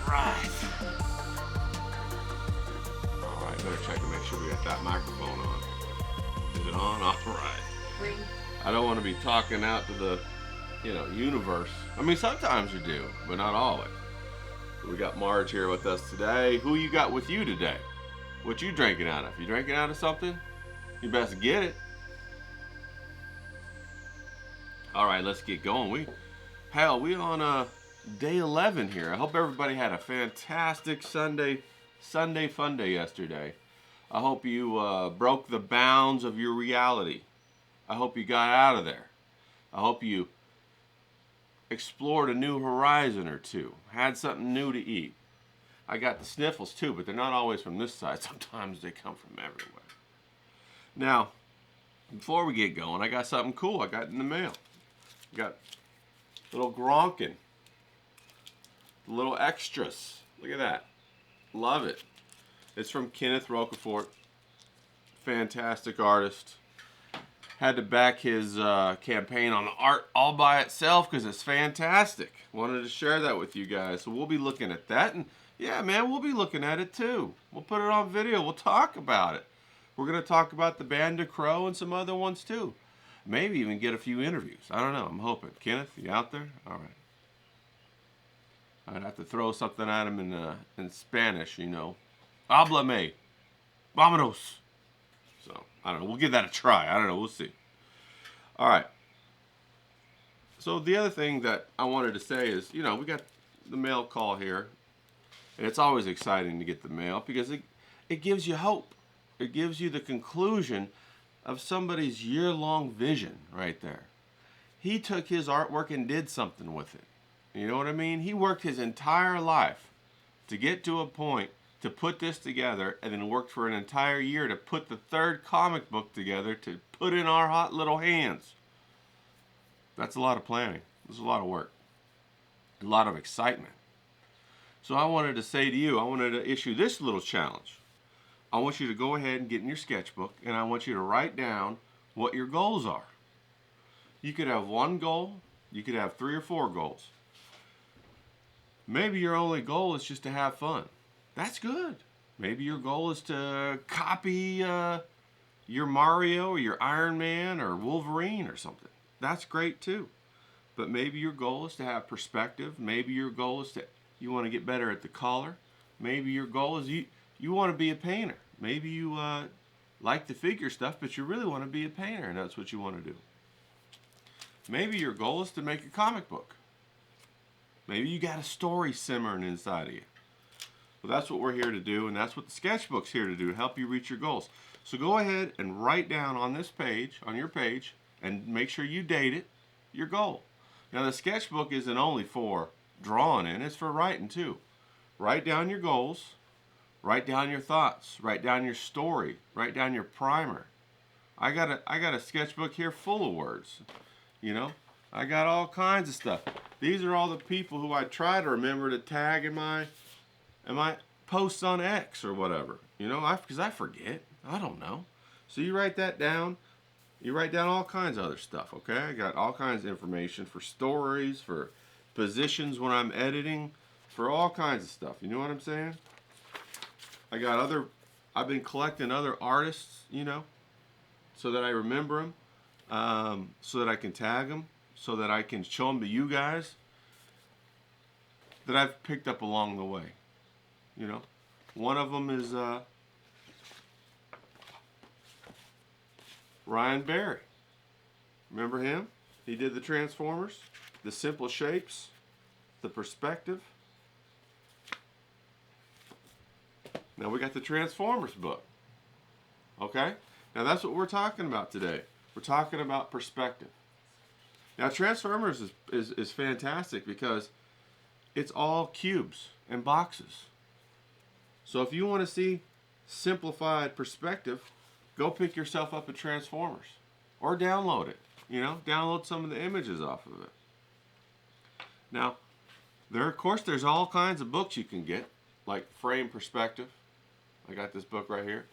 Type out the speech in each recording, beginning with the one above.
right. All right, better check and make sure we got that microphone on. Is it on? All right. Ring. I don't want to be talking out to the, universe. I mean, sometimes you do, but not always. We got Marge here with us today. Who you got with you today? What you drinking out of? You drinking out of something? You best get it. All right, let's get going. We on day 11 here. I hope everybody had a fantastic Sunday fun day yesterday. I hope you broke the bounds of your reality. I hope you got out of there. I hope you explored a new horizon or two, had something new to eat. I got the sniffles too, but they're not always from this side. Sometimes they come from everywhere. Now, before we get going, I got something cool I got in the mail. Got little Gronkin, little extras. Look at that. Love it. It's from Kenneth Rocafort. Fantastic artist. Had to back his campaign on the art all by itself because it's fantastic. Wanted to share that with you guys. So we'll be looking at that. And yeah, man, we'll be looking at it too. We'll put it on video. We'll talk about it. We're going to talk about the Band of Crow and some other ones too. Maybe even get a few interviews. I don't know. I'm hoping. Kenneth, you out there? All right. I'd have to throw something at him in Spanish, Háblame. Vámonos. So, I don't know. We'll give that a try. I don't know. We'll see. All right. So, the other thing that I wanted to say is, we got the mail call here. And it's always exciting to get the mail because it gives you hope. It gives you the conclusion of somebody's year-long vision right there. He took his artwork and did something with it. You know what I mean? He worked his entire life to get to a point to put this together, and then worked for an entire year to put the third comic book together to put in our hot little hands. That's a lot of planning. There's a lot of work. A lot of excitement. So I wanted to say to you, I wanted to issue this little challenge. I want you to go ahead and get in your sketchbook, and I want you to write down what your goals are. You could have one goal. You could have 3 or 4 goals. Maybe your only goal is just to have fun. That's good. Maybe your goal is to copy your Mario or your Iron Man or Wolverine or something. That's great too. But maybe your goal is to have perspective. Maybe your goal is you want to get better at the color. Maybe your goal is you want to be a painter. Maybe you like the figure stuff, but you really want to be a painter, and that's what you want to do. Maybe your goal is to make a comic book. Maybe you got a story simmering inside of you. Well, that's what we're here to do, and that's what the sketchbook's here to do, to help you reach your goals. So go ahead and write down on this page, on your page, and make sure you date it, your goal. Now, the sketchbook isn't only for drawing in, it's for writing too. Write down your goals, write down your thoughts, write down your story, write down your primer. I got a sketchbook here full of words, I got all kinds of stuff. These are all the people who I try to remember to tag in my posts on X or whatever, because I forget. I don't know. So you write that down. You write down all kinds of other stuff, okay? I got all kinds of information for stories, for positions when I'm editing, for all kinds of stuff. You know what I'm saying? I've been collecting other artists, so that I remember them, so that I can tag them, so that I can show them to you guys that I've picked up along the way. One of them is Ryan Barry. Remember him? He did the Transformers, the simple shapes, the perspective. Now we got the Transformers book. Okay? Now that's what we're talking about today. We're talking about perspective. Now Transformers is fantastic because it's all cubes and boxes. So if you want to see simplified perspective, go pick yourself up a Transformers or download it. Download some of the images off of it. Now, there's all kinds of books you can get, like Frame Perspective. I got this book right here,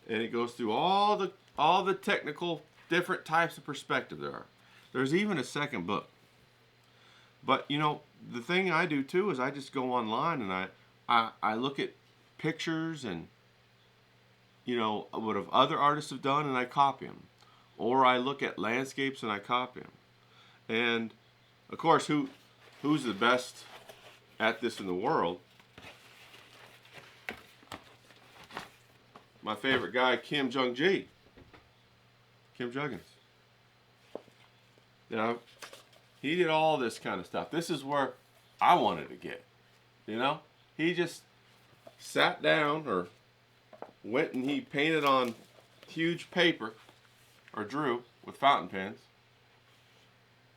and it goes through all the technical different types of perspective there are. There's even a second book. But you know, the thing I do too is I just go online and I look at pictures and you know what other artists have done and I copy them, or I look at landscapes and I copy them. And of course, who's the best at this in the world? My favorite guy, Jung Gi. Kim Juggins. You know, he did all this kind of stuff. This is where I wanted to get. You know, he just sat down or went and he painted on huge paper or drew with fountain pens,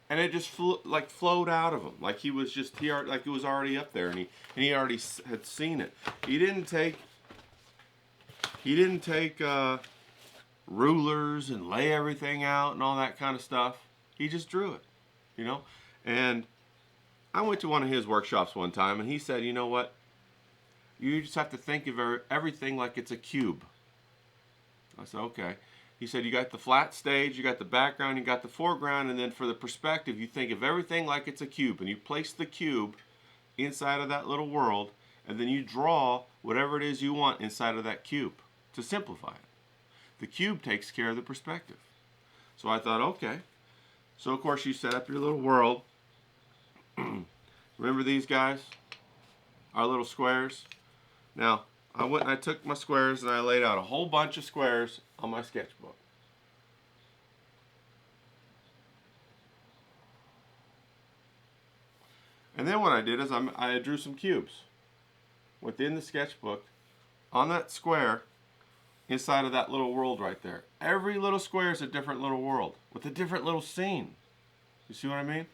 and it just flowed out of him like he was just like it was already up there, and he already had seen it. He didn't take rulers and lay everything out and all that kind of stuff. He just drew it, you know. And I went to one of his workshops one time, and he said, you know what? You just have to think of everything like it's a cube. I said, okay. He said, you got the flat stage, you got the background, you got the foreground, and then for the perspective, you think of everything like it's a cube, and you place the cube inside of that little world, and then you draw whatever it is you want inside of that cube to simplify it. The cube takes care of the perspective. So I thought, okay. So of course you set up your little world. Remember these guys? Our little squares? Now, I went and I took my squares and I laid out a whole bunch of squares on my sketchbook. And then what I did is I drew some cubes within the sketchbook on that square inside of that little world right there. Every little square is a different little world with a different little scene. You see what I mean?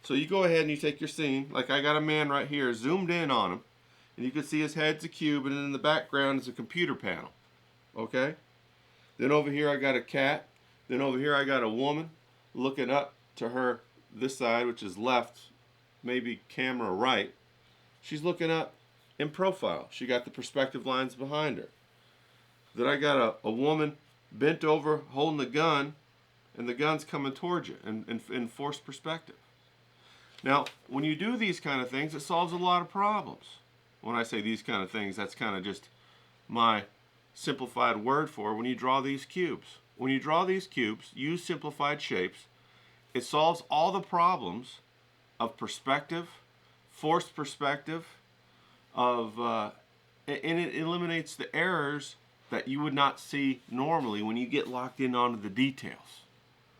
So you go ahead and you take your scene. Like I got a man right here zoomed in on him. And you can see his head's a cube, and then in the background is a computer panel. Okay? Then over here I got a cat. Then over here I got a woman looking up to her this side, which is left, maybe camera right. She's looking up in profile. She got the perspective lines behind her. Then I got a woman bent over holding the gun, and the gun's coming towards you in forced perspective. Now, when you do these kind of things, it solves a lot of problems. When I say these kind of things, that's kind of just my simplified word for when you draw these cubes. When you draw these cubes, use simplified shapes, it solves all the problems of perspective, forced perspective, and it eliminates the errors that you would not see normally when you get locked in onto the details.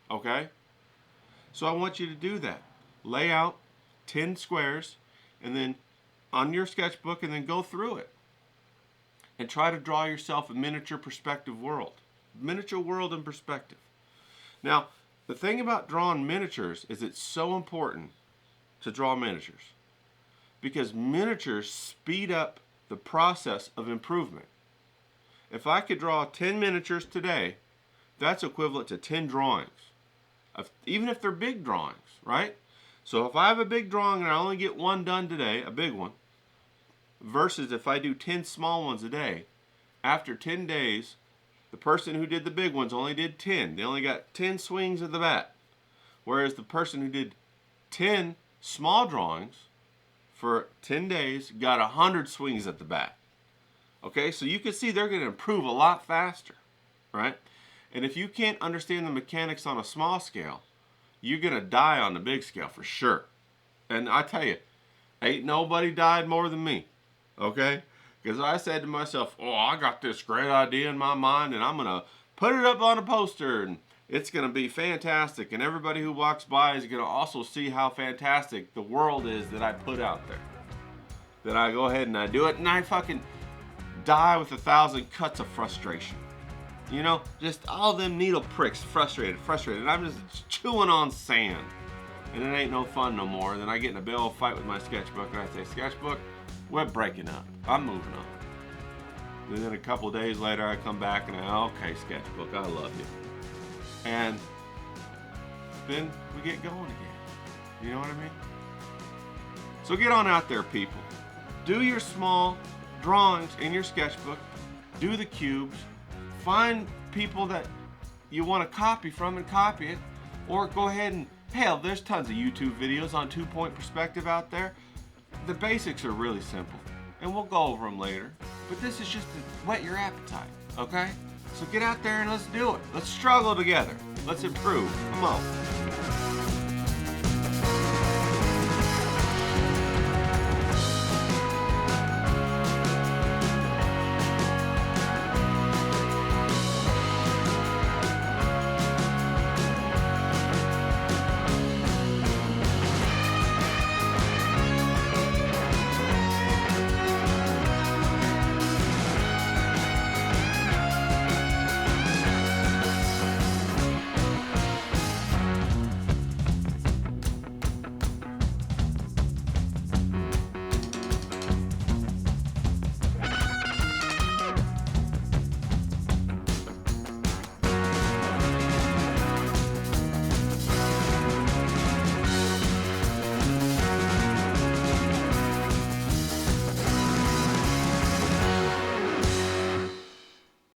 Okay? So I want you to do that. Lay out 10 squares and then on your sketchbook and then go through it. And try to draw yourself a miniature perspective world. Miniature world in perspective. Now, the thing about drawing miniatures is it's so important to draw miniatures. Because miniatures speed up the process of improvement. If I could draw 10 miniatures today, that's equivalent to 10 drawings. Even if they're big drawings, right? So if I have a big drawing and I only get one done today, a big one, versus if I do 10 small ones a day, after 10 days, the person who did the big ones only did 10. They only got 10 swings at the bat. Whereas the person who did 10 small drawings for 10 days got 100 swings at the bat. Okay, so you can see they're going to improve a lot faster, right? And if you can't understand the mechanics on a small scale, you're going to die on the big scale for sure. And I tell you, ain't nobody died more than me, okay? Because I said to myself, oh, I got this great idea in my mind, and I'm going to put it up on a poster, and it's going to be fantastic. And everybody who walks by is going to also see how fantastic the world is that I put out there. Then I go ahead and I do it, and I fucking die with 1,000 cuts of frustration. You know, just all them needle pricks, frustrated. And I'm just chewing on sand. And it ain't no fun no more. And then I get in a big old fight with my sketchbook, and I say, sketchbook, we're breaking up. I'm moving on. And then a couple days later, I come back and okay, sketchbook, I love you. And then we get going again. You know what I mean? So get on out there, people. Do your small drawings in your sketchbook. Do the cubes. Find people that you want to copy from and copy it. Or go ahead and, Hell, there's tons of YouTube videos on two-point perspective out there. The basics are really simple, and we'll go over them later. But this is just to whet your appetite, okay? So get out there and let's do it. Let's struggle together. Let's improve. Come on.